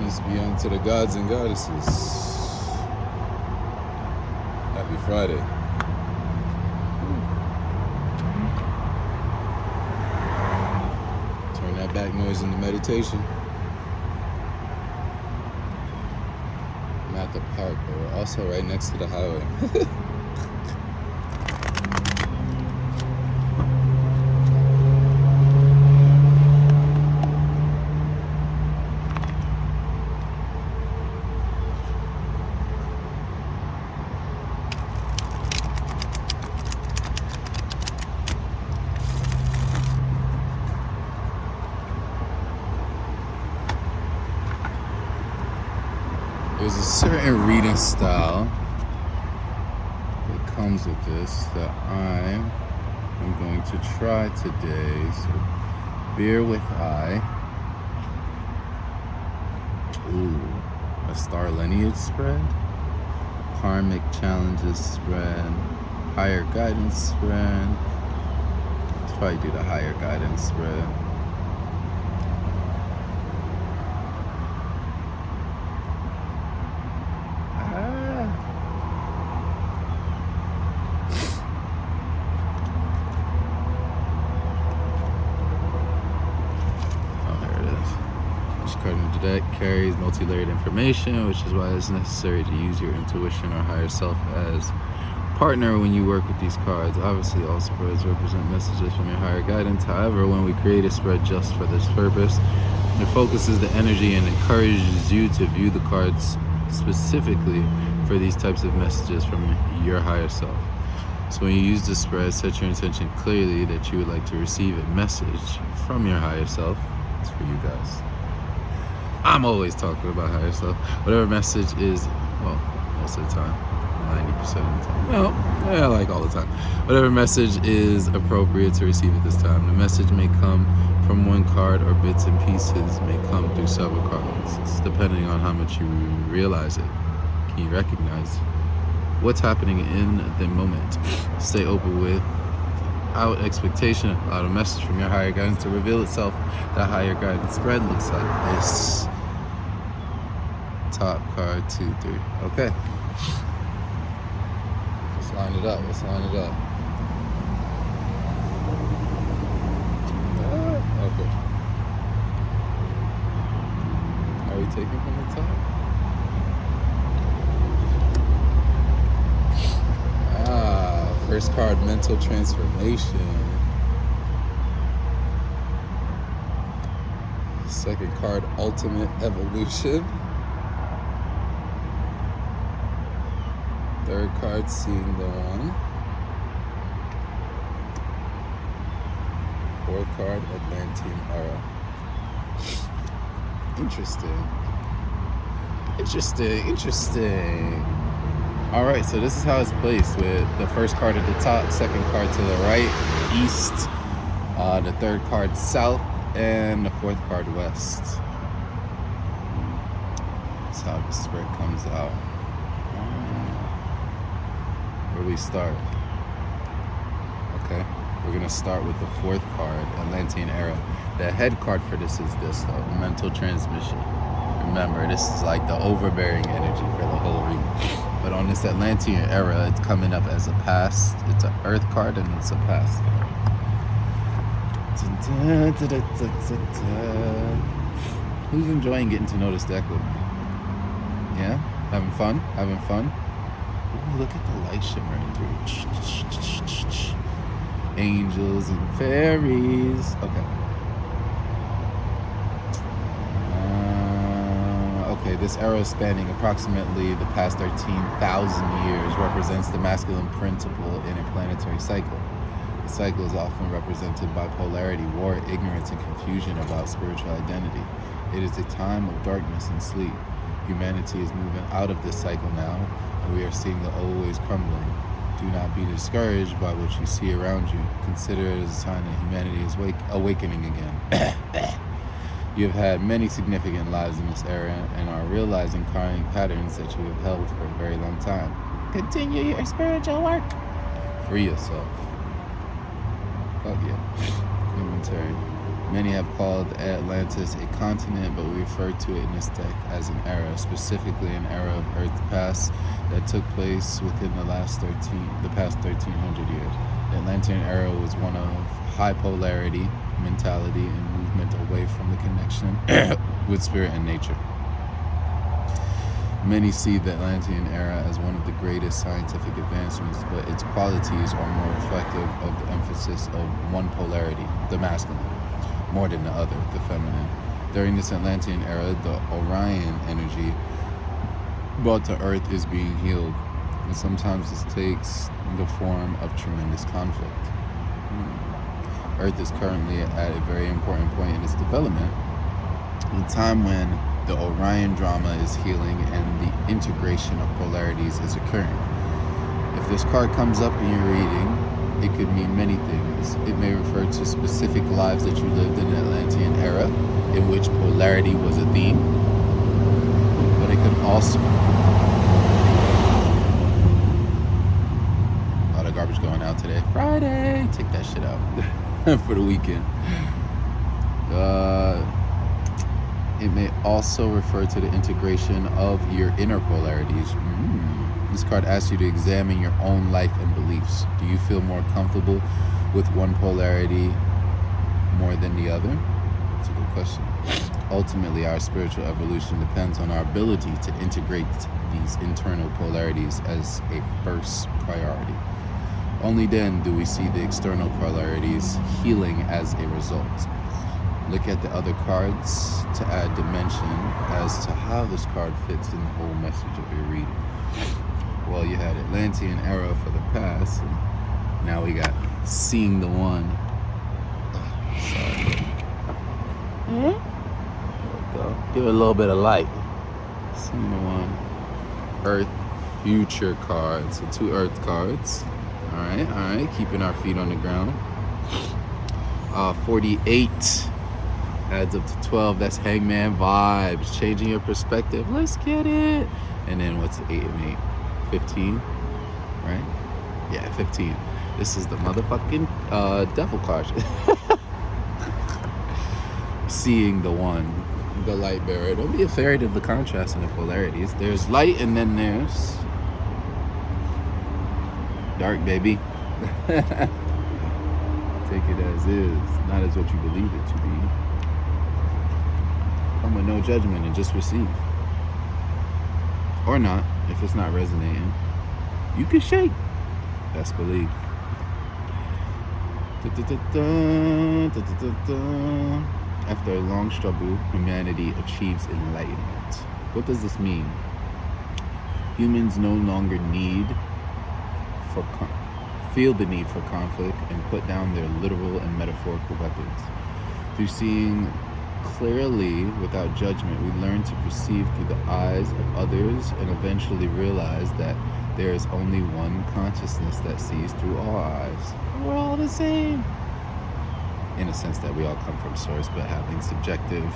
Peace be unto the gods and goddesses. Happy Friday. Turn that back noise into meditation. I'm at the park, but we're also right next to the highway. There's a certain reading style that comes with this that I am going to try today. So bear with I. Ooh, a star lineage spread, karmic challenges spread, higher guidance spread. Let's probably do the higher guidance spread. Deck carries multi-layered information, which is why it's necessary to use your intuition or higher self as partner when you work with these cards. Obviously, all spreads represent messages from your higher guidance. However, when we create a spread just for this purpose, it focuses the energy and encourages you to view the cards specifically for these types of messages from your higher self. So when you use the spread, set your intention clearly that you would like to receive a message from your higher self. It's for you guys. I'm always talking about higher self. Whatever message is, well, most of the time, 90% of the time. Well, yeah, like all the time. Whatever message is appropriate to receive at this time. The message may come from one card or bits and pieces may come through several cards. It's depending on how much you realize it. Can you recognize what's happening in the moment? Stay open without expectation. Allow a message from your higher guidance to reveal itself. That higher guidance spread looks like this. Top card 2, 3. Okay. Let's line it up. Okay. Are we taking from the top? First card, mental transformation. Second card, ultimate evolution. Third card, seeing the one. Fourth card, Atlantean era. Interesting. All right, so this is how it's placed with the first card at the top, second card to the right, east, the third card south, and the fourth card west. That's how the spread comes out. Where do we start? Okay, we're gonna start with the fourth card, Atlantean era. The head card for this is this though, mental transmission. Remember, this is like the overbearing energy for the whole reading. But on this Atlantean era, it's coming up as a past. It's an earth card and it's a past card. Who's enjoying getting to know this deck with me? Yeah? Having fun? Ooh, look at the light shimmering through. Angels and fairies. Okay. Okay, this era spanning approximately the past 13,000 years represents the masculine principle in a planetary cycle. The cycle is often represented by polarity, war, ignorance, and confusion about spiritual identity. It is a time of darkness and sleep. Humanity is moving out of this cycle now, and we are seeing the old ways crumbling. Do not be discouraged by what you see around you. Consider it as a sign that humanity is awakening again. You have had many significant lives in this era and are realizing karmic patterns that you have held for a very long time. Continue your spiritual work. Free yourself. Oh yeah. Inventory. Many have called Atlantis a continent, but we refer to it in this deck as an era, specifically an era of Earth past that took place within the past 1,300 years. The Atlantean era was one of high polarity, mentality, and movement away from the connection with spirit and nature. Many see the Atlantean era as one of the greatest scientific advancements, but its qualities are more reflective of the emphasis of one polarity, the masculine, more than the other, the feminine. During this Atlantean era, the Orion energy brought to Earth is being healed, and sometimes this takes the form of tremendous conflict. Earth is currently at a very important point in its development, a time when the Orion drama is healing and the integration of polarities is occurring. If this card comes up in your reading, it could mean many things. It may refer to specific lives that you lived in the Atlantean era, in which polarity was a theme, but it could also... A lot of garbage going out today. Friday! Take that shit out for the weekend. It may also refer to the integration of your inner polarities. This card asks you to examine your own life and beliefs. Do you feel more comfortable with one polarity more than the other? That's a good question. Ultimately, our spiritual evolution depends on our ability to integrate these internal polarities as a first priority. Only then do we see the external polarities healing as a result. Look at the other cards to add dimension as to how this card fits in the whole message of your reading. Well, you had Atlantean era for the past, and now we got seeing the one. Sorry. There we go. Give it a little bit of light. Seeing the one. Earth future cards. So 2 Earth cards. All right. Keeping our feet on the ground. 48 adds up to 12. That's Hangman vibes. Changing your perspective. Let's get it. And then what's 8 and 8? 15, right? Yeah, 15. This is the motherfucking devil card. Seeing the one, the light bearer. Don't be afraid of the contrast and the polarities. There's light and then there's dark, baby. Take it as is, not as what you believe it to be. Come with no judgment and just receive. Or not, if it's not resonating. You can shake. Best believe. After a long struggle, humanity achieves enlightenment. What does this mean? Humans no longer feel the need for conflict and put down their literal and metaphorical weapons. Through seeing clearly without judgment, we learn to perceive through the eyes of others and eventually realize that there is only one consciousness that sees through all eyes. We're all the same. In a sense that we all come from source, but having subjective,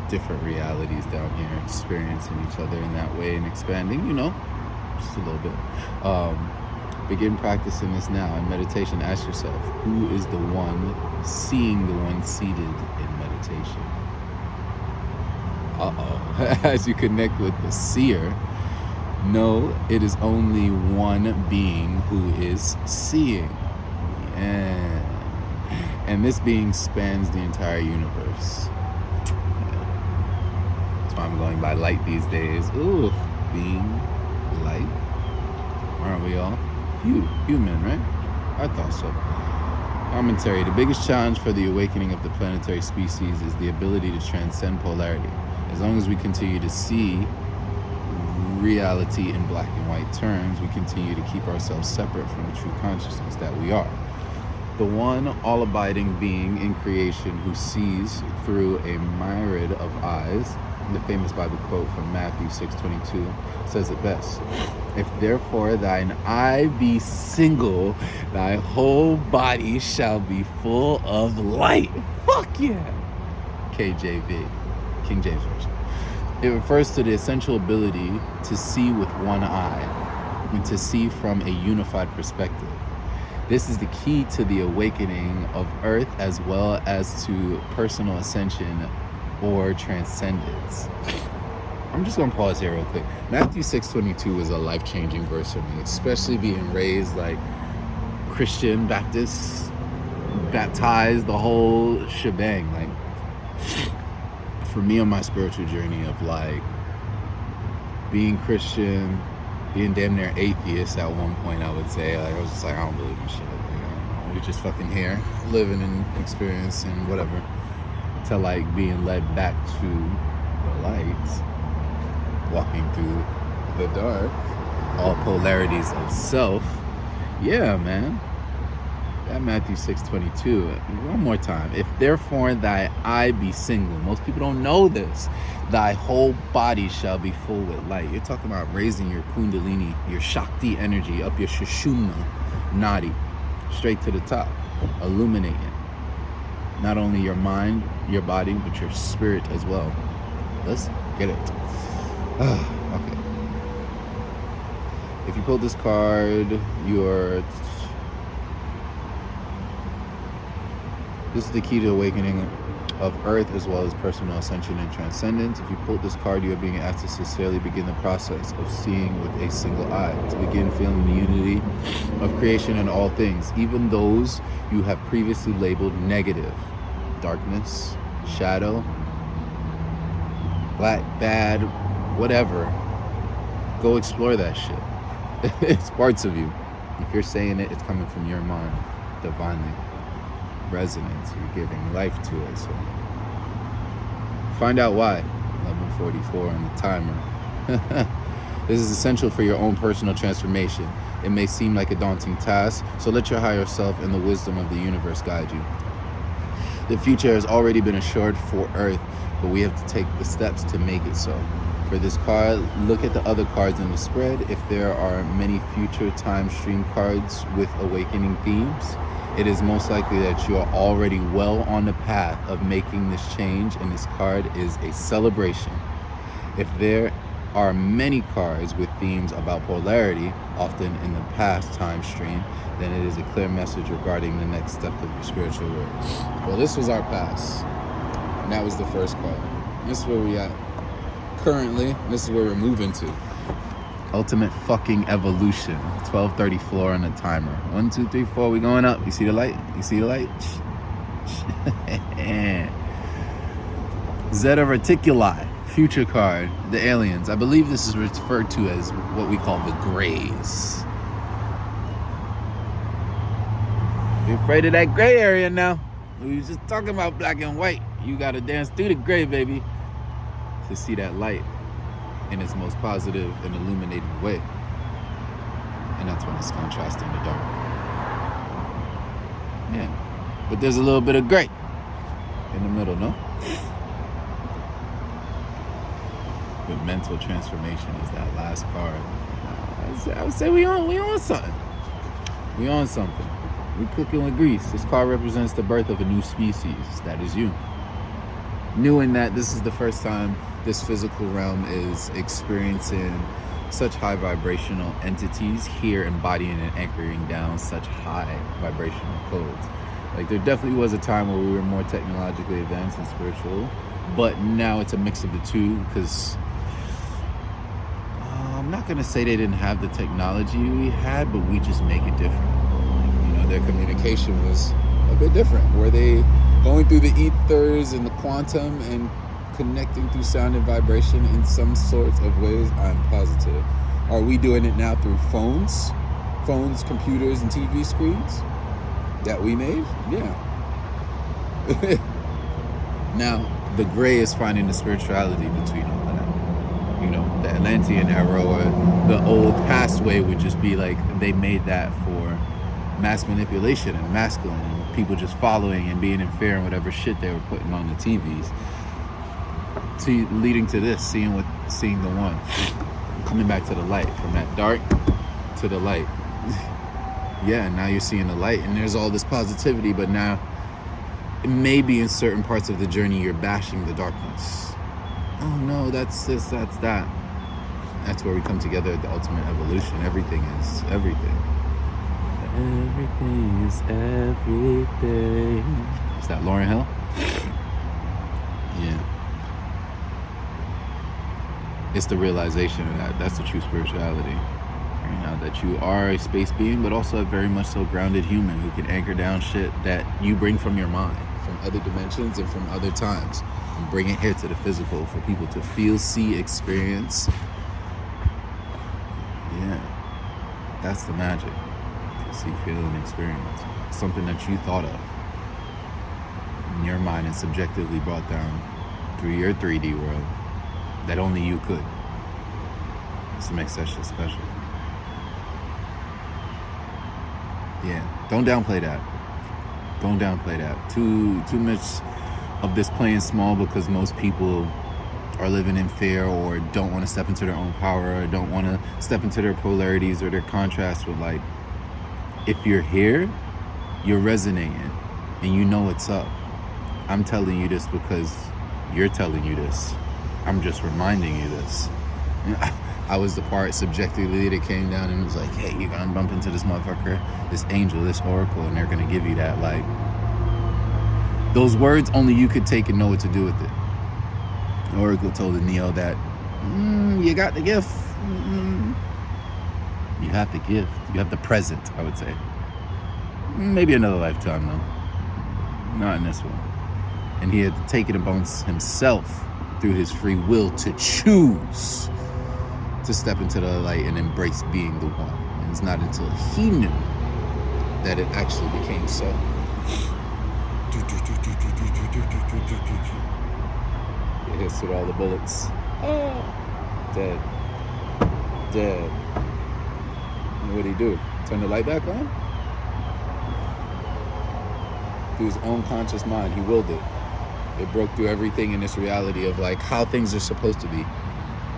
different realities down here, experiencing each other in that way and expanding, just a little bit. Begin practicing this now in meditation. Ask yourself, who is the one seeing the one seated in meditation? As you connect with the seer, know it is only one being who is seeing. And this being spans the entire universe. That's why I'm going by light these days. Ooh, being light. Aren't we all? Human, right? I thought so. Commentary. The biggest challenge for the awakening of the planetary species is the ability to transcend polarity. As long as we continue to see reality in black and white terms, we continue to keep ourselves separate from the true consciousness that we are. The one all-abiding being in creation who sees through a myriad of eyes. The famous Bible quote from Matthew 6:22 says it best. If therefore thine eye be single, thy whole body shall be full of light. Fuck yeah. KJV, King James Version. It refers to the essential ability to see with one eye and to see from a unified perspective. This is the key to the awakening of earth as well as to personal ascension or transcendence. I'm just gonna pause here real quick. Matthew 6:22 was a life-changing verse for me, especially being raised like Christian, Baptist, baptized, the whole shebang. Like, for me on my spiritual journey of like being Christian, being damn near atheist at one point, I would say. Like, I was just like, I don't believe in shit. Like, I don't know. We're just fucking here, living and experiencing whatever. To like being led back to the light, walking through the dark, all polarities of self. Yeah, man. That Matthew 6:22. One more time. If therefore thy eye be single, most people don't know this, thy whole body shall be full with light. You're talking about raising your kundalini, your Shakti energy up your Sushumna nadi, straight to the top, illuminating not only your mind, your body, but your spirit as well. Let's get it. Okay. If you pull this card, this is the key to awakening of earth as well as personal ascension and transcendence. If you pull this card, you are being asked to sincerely begin the process of seeing with a single eye, to begin feeling the unity of creation in all things, even those you have previously labeled negative, darkness, shadow, black, bad, whatever. Go explore that shit. It's parts of you. If you're saying it, it's coming from your mind, divinely. Resonance, you're giving life to it. So find out why. 11:44 on the timer. This is essential for your own personal transformation. It may seem like a daunting task, so let your higher self and the wisdom of the universe guide you. The future has already been assured for Earth, but we have to take the steps to make it so. For this card, look at the other cards in the spread. If there are many future time stream cards with awakening themes, it is most likely that you are already well on the path of making this change, and this card is a celebration. If there are many cards with themes about polarity, often in the past time stream, then it is a clear message regarding the next step of your spiritual work. Well, this was our past, and that was the first card. This is where we at currently. This is where we're moving to. Ultimate fucking evolution. 12:34 on the timer. 1, 2, 3, 4. We going up. You see the light? You see the light? Zeta Reticuli. Future card. The aliens. I believe this is referred to as what we call the Greys. Be afraid of that gray area now. We was just talking about black and white. You gotta dance through the gray, baby, to see that light in its most positive and illuminating way. And that's when it's contrasting the dark. Yeah. But there's a little bit of gray in the middle, no? But mental transformation is that last card. I would say we on something. We on something. We cooking with grease. This card represents the birth of a new species. That is you. New in that this is the first time this physical realm is experiencing such high vibrational entities here, embodying and anchoring down such high vibrational codes. Like, there definitely was a time where we were more technologically advanced and spiritual, but now it's a mix of the two, because I'm not going to say they didn't have the technology we had, but we just make it different. You know, their communication was a bit different. Were they going through the ethers and the quantum and connecting through sound and vibration in some sorts of ways? I'm positive. Are we doing it now through phones, computers, and TV screens that we made? Yeah. Now, the gray is finding the spirituality between all of that. You know, the Atlantean era or the old past way would just be like, they made that for mass manipulation and masculine, and people just following and being in fear and whatever shit they were putting on the TVs, to leading to this, seeing the one, coming back to the light, from that dark to the light. Yeah, now you're seeing the light, and there's all this positivity, but now maybe in certain parts of the journey you're bashing the darkness. Oh no, that's this, that's that. That's where we come together at the ultimate evolution. Everything is everything. Everything is everything. Is that Lauryn Hill? Yeah. It's the realization of that. That's the true spirituality. You know, that you are a space being, but also a very much so grounded human who can anchor down shit that you bring from your mind, from other dimensions and from other times, and bring it here to the physical for people to feel, see, experience. Yeah. That's the magic. To see, feel, and experience. Something that you thought of in your mind and subjectively brought down through your 3D world that only you could. This makes that shit special. Yeah, don't downplay that. Don't downplay that. Too much of this playing small because most people are living in fear or don't want to step into their own power or don't want to step into their polarities or their contrasts with like, if you're here, you're resonating and you know what's up. I'm telling you this because you're telling you this. I'm just reminding you this. I was the part subjectively that came down and was like, hey, you're gonna bump into this motherfucker, this angel, this oracle, and they're gonna give you that. Like, those words only you could take and know what to do with it. The oracle told the Neo that, you got the gift. You have the gift. You have the present, I would say. Maybe another lifetime, though. Not in this one. And he had to take it upon himself through his free will to choose to step into the light and embrace being the one. And it's not until he knew that it actually became so. It hits with all the bullets. Dead. Dead. And what'd he do? Turn the light back on? Through his own conscious mind, he willed it. It broke through everything in this reality of like how things are supposed to be.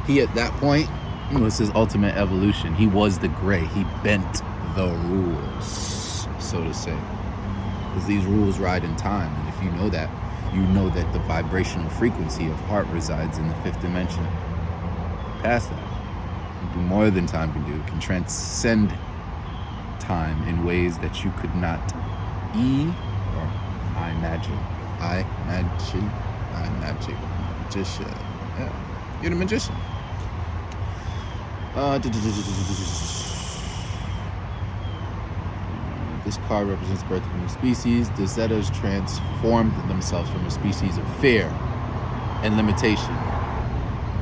He at that point, it was his ultimate evolution. He was the gray. He bent the rules, so to say. Because these rules ride in time. And if you know that the vibrational frequency of heart resides in the 5th dimension. Past that, you do more than time can do. It can transcend time in ways that you could not imagine. Magician. Yeah. You're the magician. This card represents birth of a new species. The Zetas transformed themselves from a species of fear and limitation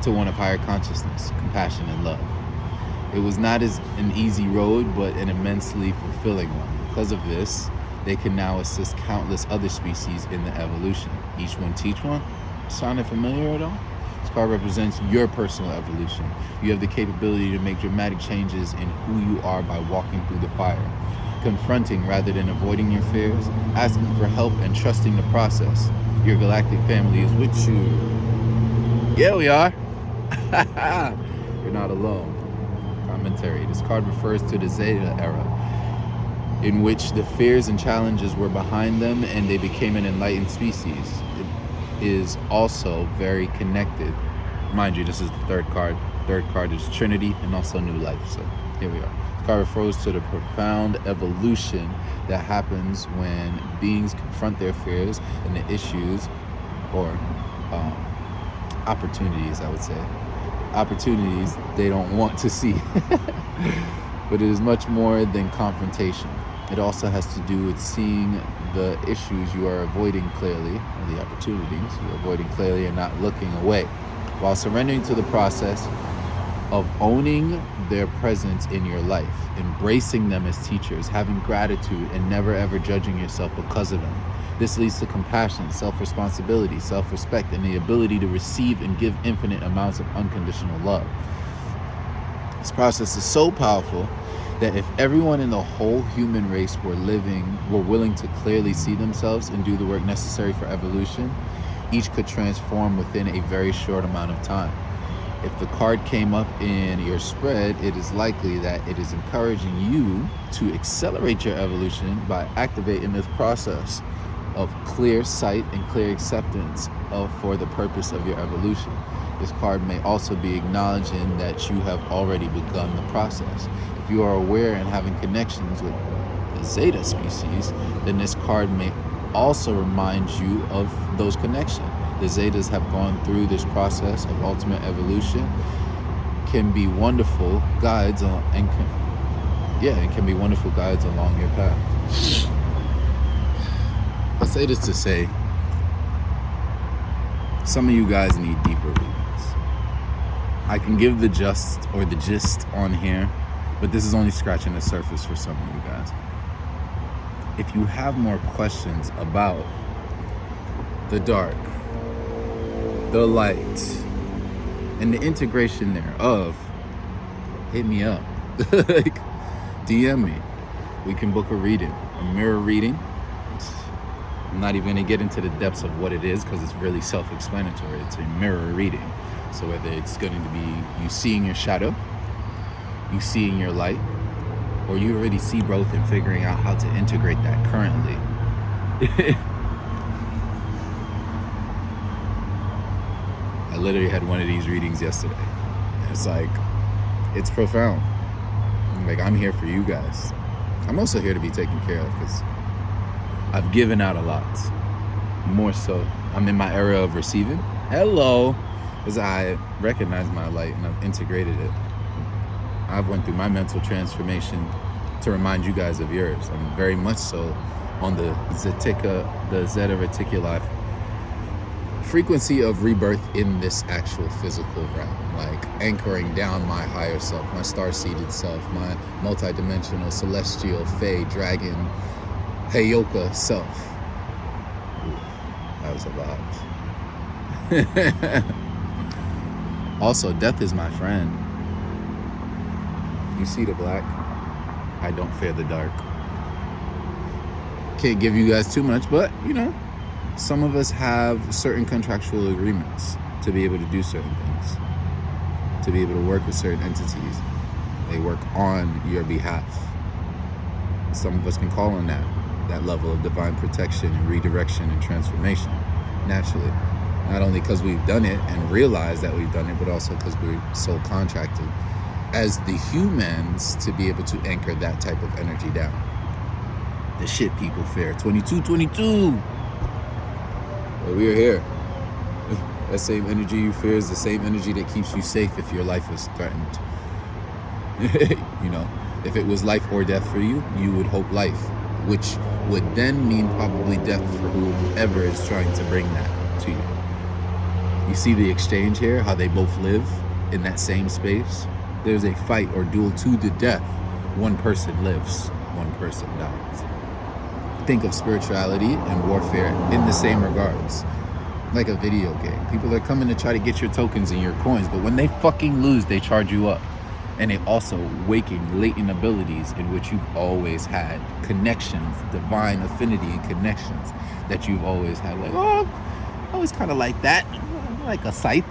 to one of higher consciousness, compassion, and love. It was not as an easy road, but an immensely fulfilling one. Because of this, they can now assist countless other species in the evolution. Each one teach one. Sounding familiar at all? This card represents your personal evolution. You have the capability to make dramatic changes in who you are by walking through the fire, confronting rather than avoiding your fears, asking for help and trusting the process. Your galactic family is with you. Yeah, we are. You're not alone. Commentary. This card refers to the Zeta era, in which the fears and challenges were behind them and they became an enlightened species. It is also very connected. Mind you, this is the third card. Third card is Trinity and also New Life. So here we are. This card refers to the profound evolution that happens when beings confront their fears and the issues or opportunities, I would say. Opportunities they don't want to see. But it is much more than confrontation. It also has to do with seeing the issues you are avoiding clearly, or the opportunities you're avoiding clearly and not looking away, while surrendering to the process of owning their presence in your life, embracing them as teachers, having gratitude, and never ever judging yourself because of them. This leads to compassion, self-responsibility, self-respect, and the ability to receive and give infinite amounts of unconditional love. This process is so powerful that if everyone in the whole human race were willing to clearly see themselves and do the work necessary for evolution, each could transform within a very short amount of time. If the card came up in your spread, it is likely that it is encouraging you to accelerate your evolution by activating this process of clear sight and clear acceptance for the purpose of your evolution. This card may also be acknowledging that you have already begun the process. If you are aware and having connections with the Zeta species, then this card may also remind you of those connections. The Zetas have gone through this process of ultimate evolution, can be wonderful guides and can be wonderful guides along your path. I say this to say, some of you guys need deeper readings. I can give the gist on here, but this is only scratching the surface for some of you guys. If you have more questions about the dark, the light, and the integration thereof, hit me up. Like, DM me. We can book a reading, a mirror reading. I'm not even gonna get into the depths of what it is because it's really self-explanatory. It's a mirror reading. So whether it's going to be you seeing your shadow, you seeing your light, or you already see both and figuring out how to integrate that currently. I literally had one of these readings yesterday. It's like, it's profound. Like, I'm here for you guys. I'm also here to be taken care of because I've given out a lot. More so, I'm in my era of receiving. Hello. Because I recognize my light and I've integrated it. I've went through my mental transformation to remind you guys of yours. I'm very much so on the Zeta Reticuli frequency of rebirth in this actual physical realm, like anchoring down my higher self, my star-seeded self, my multidimensional, celestial, fae, dragon, Heyoka self. Ooh, that was a lot. Also, death is my friend. You see the black? I don't fear the dark. Can't give you guys too much, but you know, some of us have certain contractual agreements to be able to do certain things, to be able to work with certain entities. They work on your behalf. Some of us can call on that level of divine protection and redirection and transformation naturally. Not only because we've done it and realized that we've done it, but also because we're so contracted as the humans to be able to anchor that type of energy down. The shit people fear. 2222. But we are here. That same energy you fear is the same energy that keeps you safe if your life is threatened. You know, if it was life or death for you, you would hope life, which would then mean probably death for whoever is trying to bring that to you. You see the exchange here, how they both live in that same space. There's a fight or duel to the death. One person lives, one person dies. Think of spirituality and warfare in the same regards. Like a video game. People are coming to try to get your tokens and your coins, but when they fucking lose, they charge you up. And they also waking latent abilities in which you've always had connections, divine affinity and connections that you've always had. Like, oh, I was kind of like that. Like a scythe.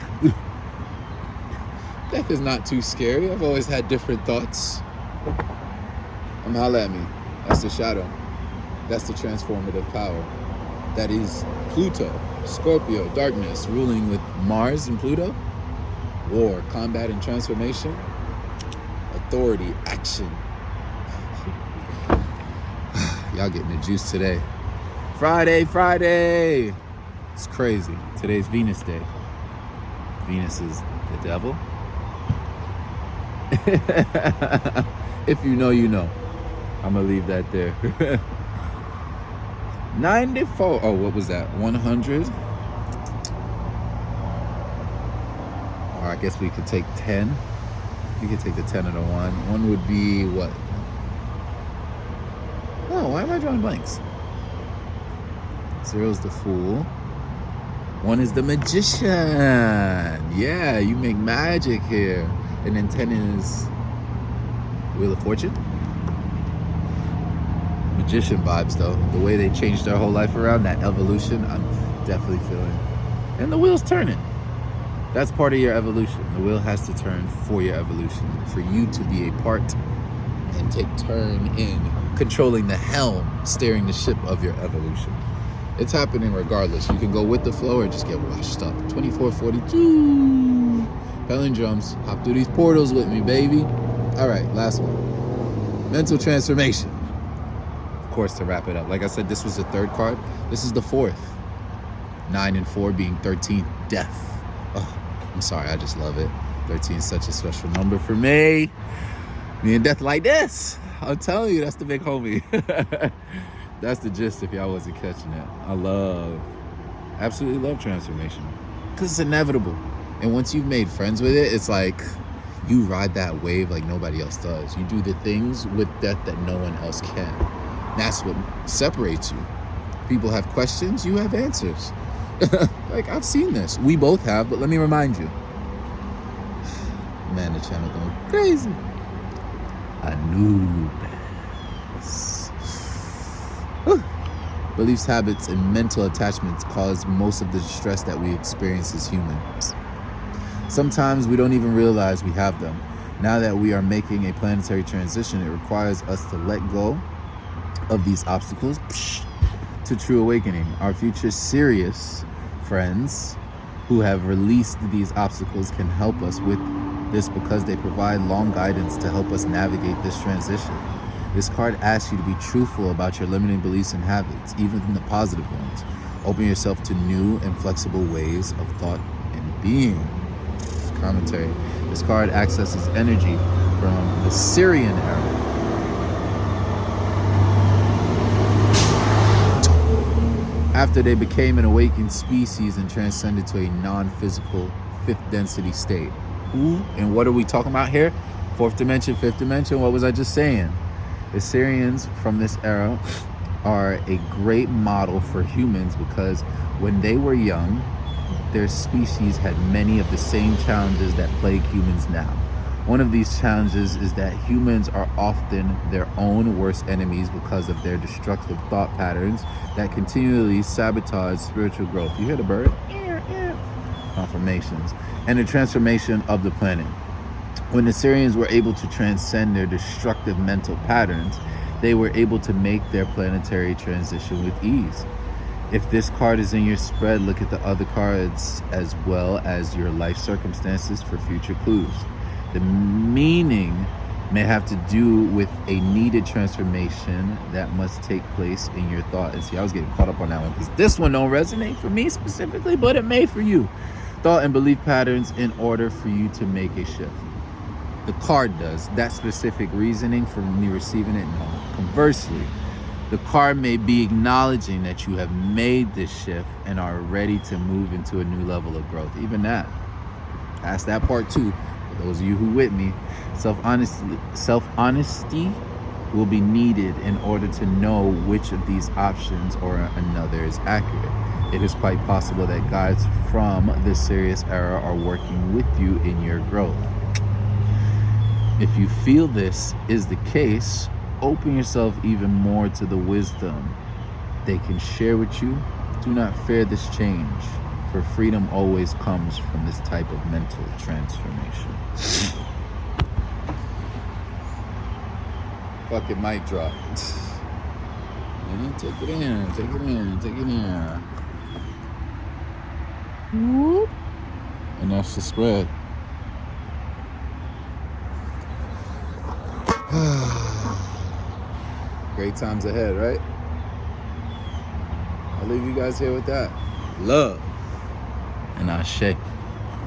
Death is not too scary. I've always had different thoughts. Holla at me. That's the shadow. That's the transformative power. That is Pluto, Scorpio, darkness, ruling with Mars and Pluto. War, combat, and transformation. Authority, action. Y'all getting the juice today. Friday. It's crazy. Today's Venus Day. Venus is the devil. If you know, you know. I'm gonna leave that there. 94. Oh, what was that? 100. Or I guess we could take 10. We could take the 10 of the 1. 1 would be what? Oh, why am I drawing blanks? 0 is the Fool. 1 is the Magician. Yeah, you make magic here. And then 10 is Wheel of Fortune. Magician vibes though. The way they changed their whole life around, that evolution, I'm definitely feeling. And the wheel's turning. That's part of your evolution. The wheel has to turn for your evolution, for you to be a part and take turn in controlling the helm, steering the ship of your evolution. It's happening regardless. You can go with the flow or just get washed up. 2442. Palindromes. Hop through these portals with me, baby. All right, last one. Mental transformation. course, to wrap it up, like I said, this was the third card. This is the fourth. 9 and 4 being 13, death. Oh, I'm sorry, I just love it. 13 is such a special number for me. Me and death like this. I'm telling you, that's the big homie. That's the gist if y'all wasn't catching it. Absolutely love transformation. Because it's inevitable. And once you've made friends with it, it's like you ride that wave like nobody else does. You do the things with death that no one else can. That's what separates you. People have questions, you have answers. Like, I've seen this. We both have, but let me remind you. Man, the channel going crazy. Anubis. Beliefs, habits, and mental attachments cause most of the distress that we experience as humans. Sometimes we don't even realize we have them. Now that we are making a planetary transition, it requires us to let go of these obstacles to true awakening. Our future Sirius friends who have released these obstacles can help us with this because they provide long guidance to help us navigate this transition. This card asks you to be truthful about your limiting beliefs and habits, even the positive ones. Open yourself to new and flexible ways of thought and being. Commentary. This card accesses energy from the Sirian era. After they became an awakened species and transcended to a non-physical fifth density state. Ooh, and what are we talking about here? Fourth dimension, fifth dimension, what was I just saying? The Sirians from this era are a great model for humans because when they were young, their species had many of the same challenges that plague humans now. One of these challenges is that humans are often their own worst enemies because of their destructive thought patterns that continually sabotage spiritual growth. You hear the bird? Confirmations. And the transformation of the planet. When the Sirians were able to transcend their destructive mental patterns, they were able to make their planetary transition with ease. If this card is in your spread, look at the other cards as well as your life circumstances for future clues. The meaning may have to do with a needed transformation that must take place in your thought. And see, I was getting caught up on that one because this one don't resonate for me specifically, but it may for you. Thought and belief patterns in order for you to make a shift. The card does. That specific reasoning for me receiving it, no. Conversely, the card may be acknowledging that you have made this shift and are ready to move into a new level of growth. Even that. That's that part too. For those of you who with me, self-honesty will be needed in order to know which of these options or another is accurate. It is quite possible that guides from the Sirius era are working with you in your growth. If you feel this is the case, open yourself even more to the wisdom they can share with you. Do not fear this change, for freedom always comes from this type of mental transformation. Fucking mic drop. Take it in, take it in, take it in. Whoop. And that's the spread. Great times ahead, right? I'll leave you guys here with that. Love. And Ashe.